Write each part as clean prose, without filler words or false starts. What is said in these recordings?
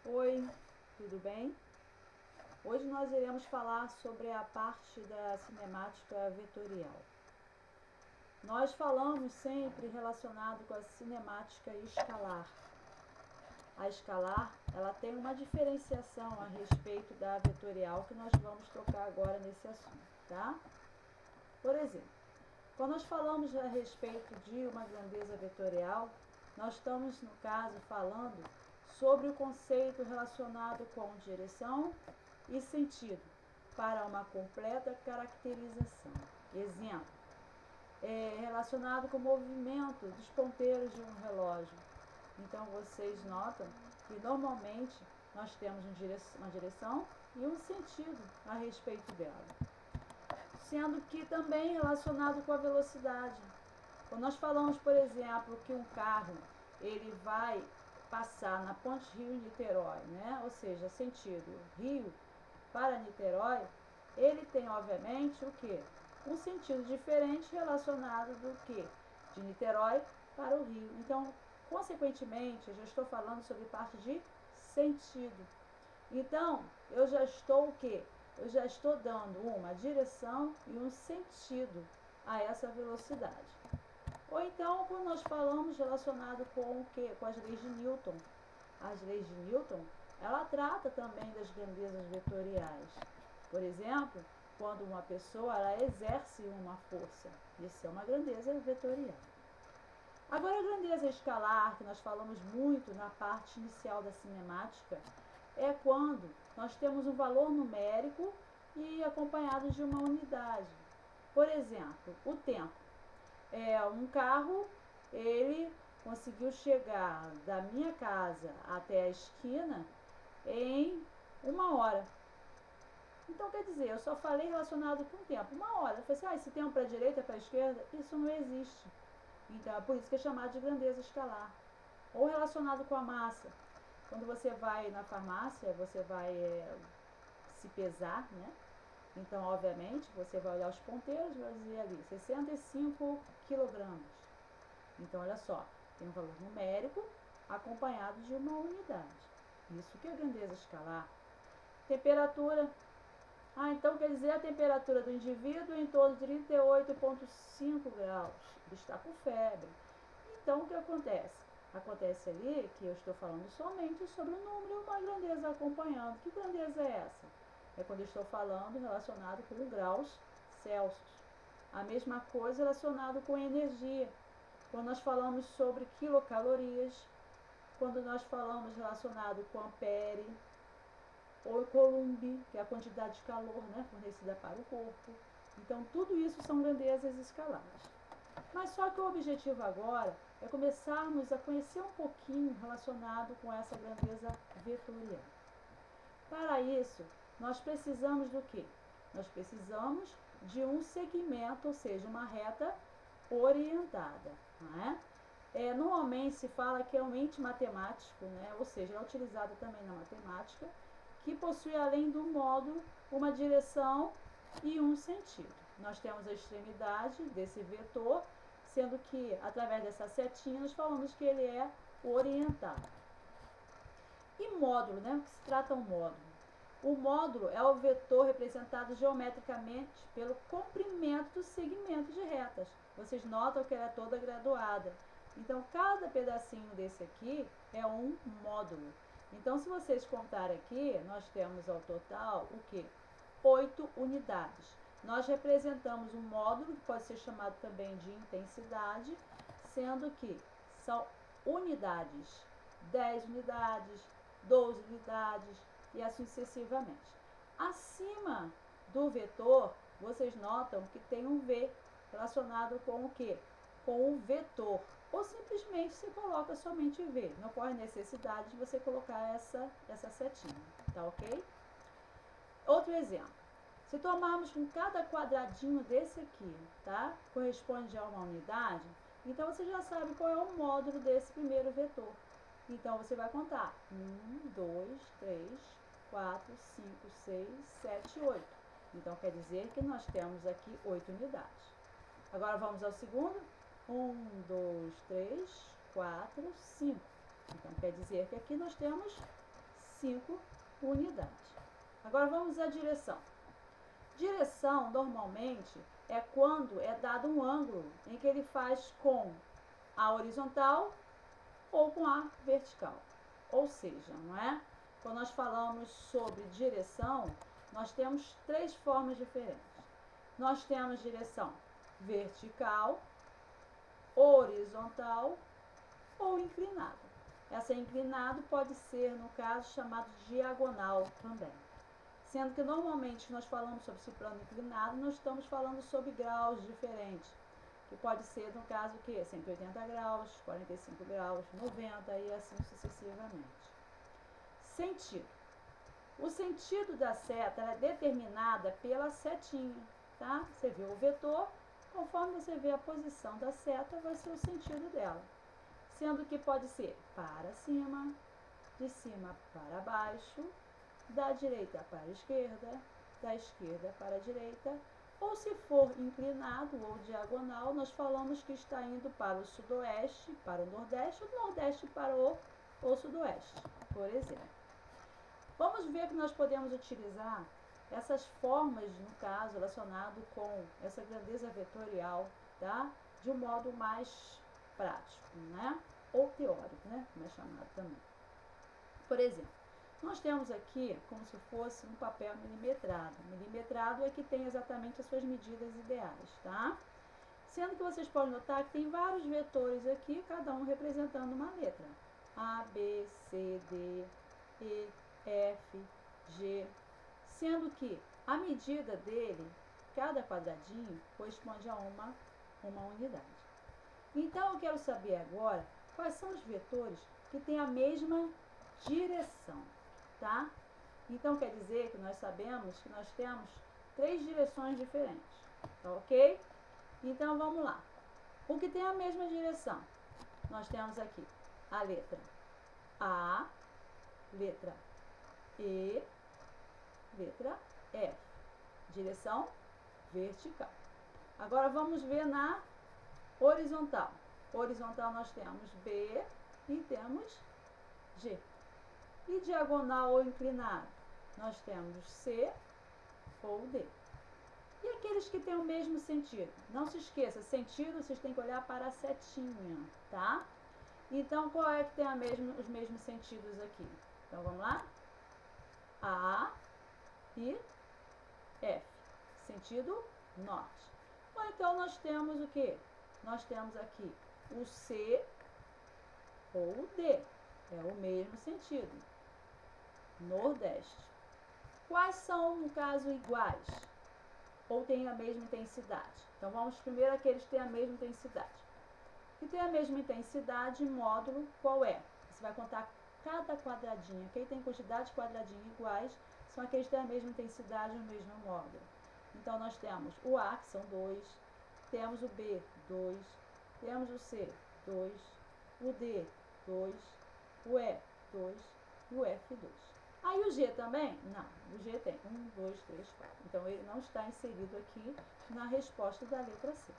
Oi, tudo bem? Hoje nós iremos falar sobre a parte da cinemática vetorial. Nós falamos sempre relacionado com a cinemática escalar. A escalar, ela tem uma diferenciação a respeito da vetorial que nós vamos tocar agora nesse assunto, tá? Por exemplo, quando nós falamos a respeito de uma grandeza vetorial, nós estamos, no caso, falando sobre o conceito relacionado com direção e sentido para uma completa caracterização. Exemplo, relacionado com o movimento dos ponteiros de um relógio. Então vocês notam que normalmente nós temos uma direção e um sentido a respeito dela. Sendo que também relacionado com a velocidade. Quando nós falamos, por exemplo, que um carro ele vai passar na ponte Rio-Niterói, né? Ou seja, sentido Rio para Niterói, ele tem obviamente o que? Um sentido diferente relacionado do que? De Niterói para o Rio. Então, consequentemente, eu já estou falando sobre parte de sentido. Então, eu já estou o quê? Eu já estou dando uma direção e um sentido a essa velocidade. Ou então, quando nós falamos relacionado com o quê? Com as leis de Newton. As leis de Newton, ela trata também das grandezas vetoriais. Por exemplo, quando uma pessoa ela exerce uma força, isso é uma grandeza vetorial. Agora, a grandeza escalar, que nós falamos muito na parte inicial da cinemática, é quando nós temos um valor numérico e acompanhado de uma unidade. Por exemplo, o tempo. Um carro, ele conseguiu chegar da minha casa até a esquina em 1 hora. Então, quer dizer, eu só falei relacionado com o tempo. 1 hora. Eu falei assim, esse tempo para a direita, para a esquerda, isso não existe. Então, é por isso que é chamado de grandeza escalar. Ou relacionado com a massa. Quando você vai na farmácia, você vai se pesar, né? Então, obviamente, você vai olhar os ponteiros e vai dizer ali 65 quilogramas. Então, olha só, tem um valor numérico acompanhado de uma unidade. Isso que é grandeza escalar. Temperatura. Então quer dizer a temperatura do indivíduo em torno de 38,5 graus. Ele está com febre. Então, o que acontece? Acontece ali que eu estou falando somente sobre o número e uma grandeza acompanhando. Que grandeza é essa? É quando eu estou falando relacionado com graus Celsius. A mesma coisa relacionado com energia. Quando nós falamos sobre quilocalorias, quando nós falamos relacionado com ampere, ou Coulomb, que é a quantidade de calor, né, fornecida para o corpo. Então, tudo isso são grandezas escalares. Mas só que o objetivo agora é começarmos a conhecer um pouquinho relacionado com essa grandeza vetorial. Para isso, nós precisamos do quê? Nós precisamos de um segmento, ou seja, uma reta orientada. Não é? Normalmente se fala que é um ente matemático, né? Ou seja, é utilizado também na matemática, que possui além do módulo uma direção e um sentido. Nós temos a extremidade desse vetor, sendo que através dessa setinha nós falamos que ele é orientado. E módulo, né? O que se trata um módulo? O módulo é o vetor representado geometricamente pelo comprimento do segmento de retas. Vocês notam que ela é toda graduada. Então, cada pedacinho desse aqui é um módulo. Então, se vocês contarem aqui, nós temos ao total o quê? 8 unidades. Nós representamos um módulo, que pode ser chamado também de intensidade, sendo que são unidades, 10 unidades, 12 unidades e assim sucessivamente. Acima do vetor, vocês notam que tem um V relacionado com o quê? Com o vetor. Ou simplesmente se coloca somente V. Não corre necessidade de você colocar essa setinha, tá ok? Outro exemplo. Se tomarmos com cada quadradinho desse aqui, tá? Corresponde a uma unidade, então você já sabe qual é o módulo desse primeiro vetor. Então você vai contar 1, 2, 3, 4, 5, 6, 7, 8. Então quer dizer que nós temos aqui 8 unidades. Agora vamos ao segundo. 1, 2, 3, 4, 5. Então quer dizer que aqui nós temos 5 unidades. Agora vamos à direção. Direção, normalmente, é quando é dado um ângulo em que ele faz com a horizontal ou com a vertical. Ou seja, não é? Quando nós falamos sobre direção, nós temos 3 formas diferentes. Nós temos direção vertical, horizontal ou inclinada. Essa inclinado pode ser, no caso, chamado diagonal também. Sendo que normalmente nós falamos sobre esse plano inclinado, nós estamos falando sobre graus diferentes, que pode ser, no caso, o quê? 180 graus, 45 graus, 90 e assim sucessivamente. Sentido. O sentido da seta é determinada pela setinha, tá? Você vê o vetor, conforme você vê a posição da seta, vai ser o sentido dela. Sendo que pode ser para cima, de cima para baixo, da direita para a esquerda, da esquerda para a direita, ou se for inclinado ou diagonal, nós falamos que está indo para o sudoeste, para o nordeste, ou nordeste para o sudoeste, por exemplo. Vamos ver que nós podemos utilizar essas formas, no caso, relacionado com essa grandeza vetorial, tá? De um modo mais prático, né? Ou teórico, né? Como é chamado também. Por exemplo, nós temos aqui como se fosse um papel milimetrado. Milimetrado é que tem exatamente as suas medidas ideais, tá? Sendo que vocês podem notar que tem vários vetores aqui, cada um representando uma letra. A, B, C, D, E, F, G. Sendo que a medida dele, cada quadradinho, corresponde a uma unidade. Então, eu quero saber agora quais são os vetores que têm a mesma direção, tá? Então, quer dizer que nós sabemos que nós temos 3 direções diferentes, tá ok? Então, vamos lá. O que tem a mesma direção? Nós temos aqui a letra A, letra E, letra F. Direção vertical. Agora, vamos ver na horizontal. Horizontal nós temos B e temos G. E diagonal ou inclinado, nós temos C ou D. E aqueles que têm o mesmo sentido? Não se esqueça, sentido vocês têm que olhar para a setinha, tá? Então, qual é que tem os mesmos sentidos aqui? Então, vamos lá? A e F. Sentido norte. Ou então, nós temos o quê? Nós temos aqui o C ou o D. É o mesmo sentido. Nordeste. Quais são, no caso, iguais? Ou têm a mesma intensidade? Então, vamos primeiro àqueles que têm a mesma intensidade. Que tem a mesma intensidade, módulo, qual é? Você vai contar cada quadradinho. Quem tem quantidade de quadradinhos iguais são aqueles que têm a mesma intensidade, o mesmo módulo. Então, nós temos o A, que são 2, temos o B, 2, temos o C, 2, o D, 2, o E, 2 e o F, 2. Aí o G também? Não, o G tem 1, 2, 3, 4. Então, ele não está inserido aqui na resposta da letra C,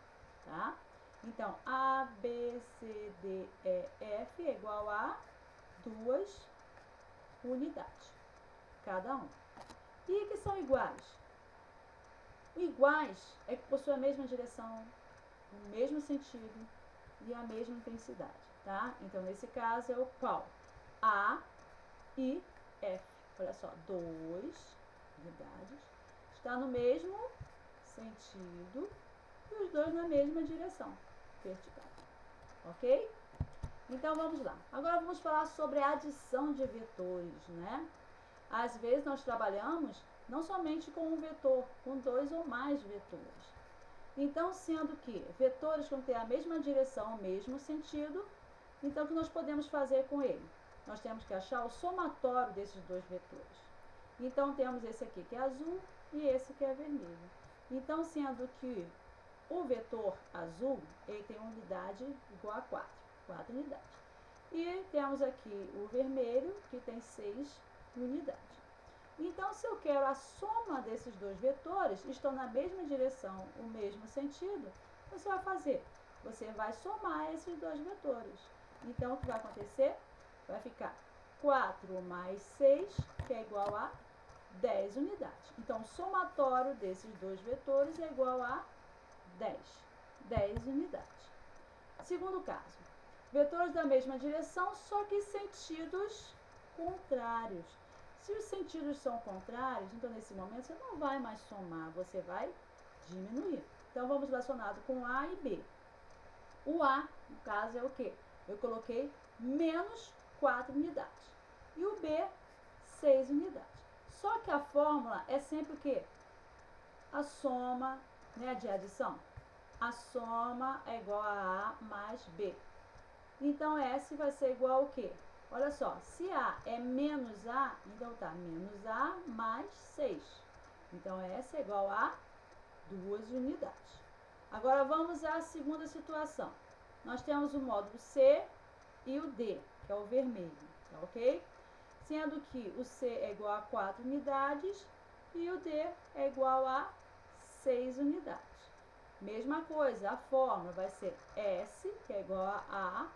tá? Então, A, B, C, D, E, F é igual a 2 unidades, cada um. E que são iguais? Iguais é que possuem a mesma direção, o mesmo sentido e a mesma intensidade, tá? Então, nesse caso, é o qual? A e F. Olha só, 2 unidades, está no mesmo sentido e os dois na mesma direção, vertical. Ok? Então, vamos lá. Agora, vamos falar sobre a adição de vetores, né? Às vezes, nós trabalhamos não somente com um vetor, com 2 ou mais vetores. Então, sendo que vetores vão ter a mesma direção, o mesmo sentido, então, o que nós podemos fazer com ele? Nós temos que achar o somatório desses 2 vetores. Então, temos esse aqui que é azul e esse que é vermelho. Então, sendo que o vetor azul, ele tem unidade igual a 4 unidades. E temos aqui o vermelho, que tem 6 unidades. Então, se eu quero a soma desses 2 vetores, estão na mesma direção, o mesmo sentido, você vai fazer? Você vai somar esses 2 vetores. Então, o que vai acontecer? Vai ficar 4 mais 6, que é igual a 10 unidades. Então, o somatório desses dois vetores é igual a 10. 10 unidades. Segundo caso, vetores da mesma direção, só que sentidos contrários. Se os sentidos são contrários, então nesse momento você não vai mais somar, você vai diminuir. Então vamos relacionado com A e B. O A, no caso, é o quê? Eu coloquei menos 4 unidades. E o B, 6 unidades. Só que a fórmula é sempre o quê? A soma, né, de adição. A soma é igual a A mais B. Então, S vai ser igual ao quê? Olha só, se A é menos A, então tá, menos A mais 6. Então, S é igual a 2 unidades. Agora, vamos à segunda situação. Nós temos o módulo C e o D, que é o vermelho, tá ok? Sendo que o C é igual a 4 unidades e o D é igual a 6 unidades. Mesma coisa, a fórmula vai ser S, que é igual a A,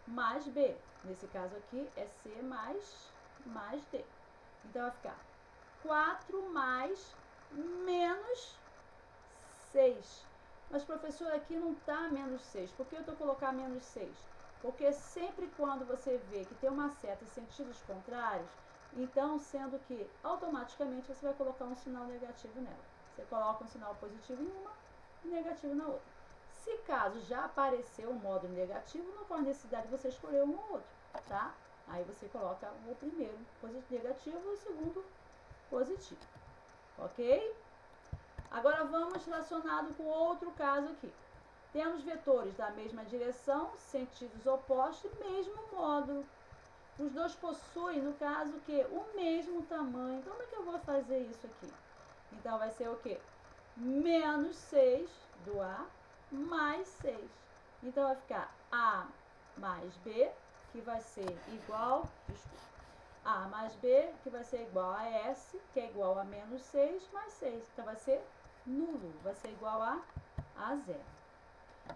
mais B. Nesse caso aqui é C mais D. Então vai ficar 4 mais menos 6. Mas, professor, aqui não está menos 6. Por que eu estou colocando menos 6? Porque sempre quando você vê que tem uma seta em sentidos contrários, então, sendo que automaticamente você vai colocar um sinal negativo nela. Você coloca um sinal positivo em uma e negativo na outra. Se caso já apareceu um módulo negativo, não corre necessidade de você escolher um ou outro, tá? Aí você coloca o primeiro negativo e o segundo positivo, ok? Agora vamos relacionado com outro caso aqui. Temos vetores da mesma direção, sentidos opostos, mesmo módulo. Os dois possuem, no caso, o quê? O mesmo tamanho. Como é que eu vou fazer isso aqui? Então vai ser o quê? Menos 6 do A mais 6. Então vai ficar A mais B, que vai ser igual, A mais B, que vai ser igual a S, que é igual a menos 6 mais 6. Então vai ser nulo, vai ser igual a zero.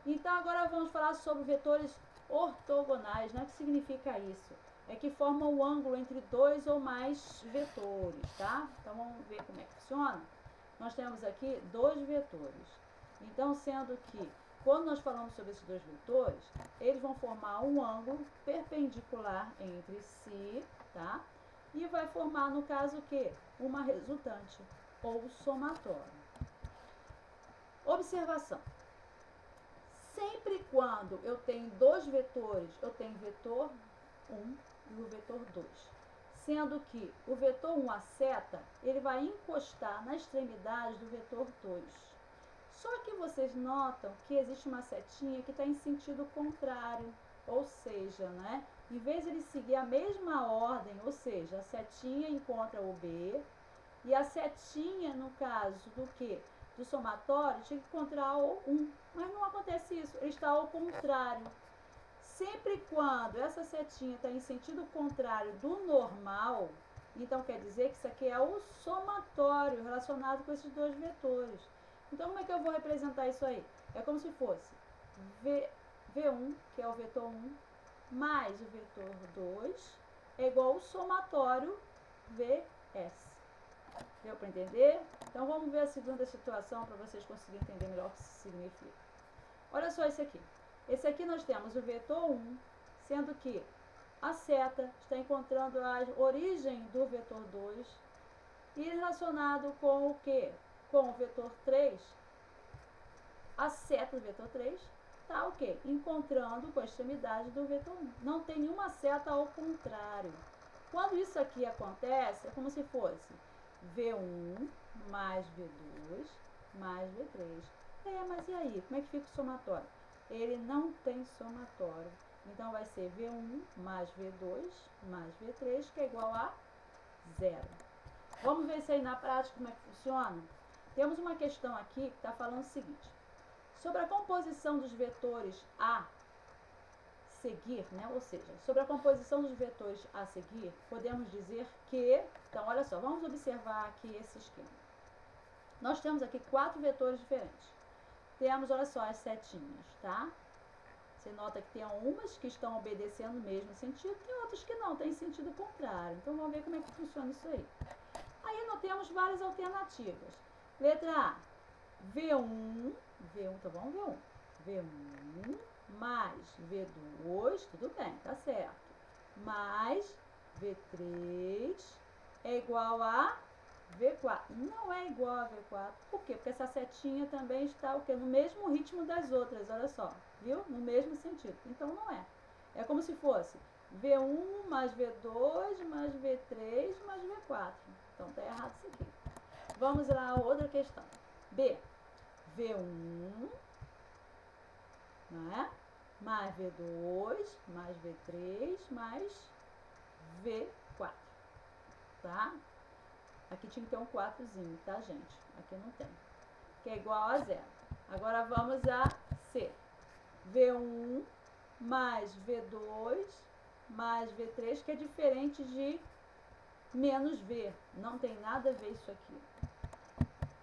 Então agora vamos falar sobre vetores ortogonais, né? O que significa isso? É que formam o ângulo entre dois ou mais vetores, tá? Então vamos ver como é que funciona. Nós temos aqui dois vetores. Então, sendo que quando nós falamos sobre esses dois vetores, eles vão formar um ângulo perpendicular entre si, tá? E vai formar, no caso, o quê? Uma resultante, ou somatório. Observação. Sempre quando eu tenho dois vetores, eu tenho o vetor 1 e o vetor 2. Sendo que o vetor 1, a seta, ele vai encostar na extremidade do vetor 2. Só que vocês notam que existe uma setinha que está em sentido contrário, ou seja, né, em vez de ele seguir a mesma ordem, ou seja, a setinha encontra o B, e a setinha, no caso do que? Do somatório, tinha que encontrar o 1. Mas não acontece isso, ele está ao contrário. Sempre quando essa setinha está em sentido contrário do normal, então quer dizer que isso aqui é o somatório relacionado com esses dois vetores. Então, como é que eu vou representar isso aí? É como se fosse V1, que é o vetor 1, mais o vetor 2, é igual ao somatório VS. Deu para entender? Então, vamos ver a segunda situação para vocês conseguirem entender melhor o que isso significa. Olha só esse aqui. Esse aqui nós temos o vetor 1, sendo que a seta está encontrando a origem do vetor 2 e relacionado com o quê? Com o vetor 3, a seta do vetor 3 está o quê? Encontrando com a extremidade do vetor 1. Não tem nenhuma seta ao contrário. Quando isso aqui acontece, é como se fosse V1 mais V2 mais V3. Mas e aí? Como é que fica o somatório? Ele não tem somatório. Então, vai ser V1 mais V2 mais V3, que é igual a zero. Vamos ver isso aí na prática, como é que funciona? Temos uma questão aqui que está falando o seguinte. Sobre a composição dos vetores a seguir, né? Ou seja, sobre a composição dos vetores a seguir, podemos dizer que... Então, olha só, vamos observar aqui esse esquema. Nós temos aqui 4 vetores diferentes. Temos, olha só, as setinhas, tá? Você nota que tem umas que estão obedecendo o mesmo sentido, tem outras que não, tem sentido contrário. Então vamos ver como é que funciona isso aí. Aí nós temos várias alternativas. Letra A, V1, tá bom? V1 mais V2, tudo bem, tá certo. Mais V3 é igual a V4. Não é igual a V4. Por quê? Porque essa setinha também está o quê? No mesmo ritmo das outras, olha só. Viu? No mesmo sentido. Então não é. É como se fosse V1 mais V2 mais V3 mais V4. Então tá errado isso aqui. Vamos lá a outra questão. B. V1, não é? Mais V2 mais V3 mais V4. Tá? Aqui tinha que ter um 4zinho, tá, gente? Aqui não tem. Que é igual a 0. Agora vamos a C. V1 mais V2 mais V3, que é diferente de menos V. Não tem nada a ver isso aqui.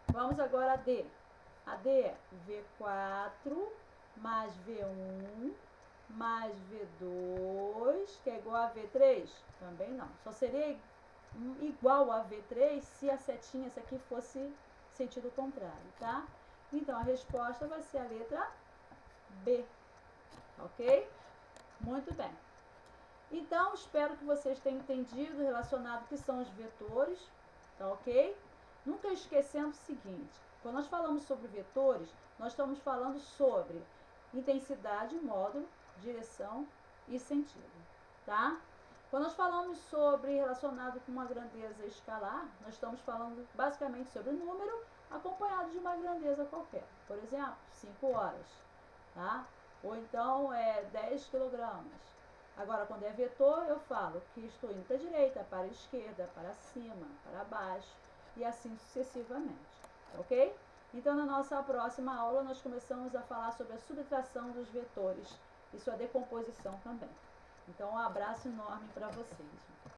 Vamos agora a D. A D é V4 mais V1 mais V2, que é igual a V3? Também não. Só seria igual a V3 se a setinha, essa aqui, fosse sentido contrário, tá? Então, a resposta vai ser a letra B, ok? Muito bem. Então, espero que vocês tenham entendido relacionado o que são os vetores, tá ok? Nunca esquecendo o seguinte, quando nós falamos sobre vetores, nós estamos falando sobre intensidade, módulo, direção e sentido, tá? Quando nós falamos sobre relacionado com uma grandeza escalar, nós estamos falando basicamente sobre o número acompanhado de uma grandeza qualquer. Por exemplo, 5 horas, tá? Ou então 10 quilogramas. Agora, quando é vetor, eu falo que estou indo para a direita, para a esquerda, para cima, para baixo e assim sucessivamente, ok? Então, na nossa próxima aula, nós começamos a falar sobre a subtração dos vetores e sua decomposição também. Então, um abraço enorme para vocês.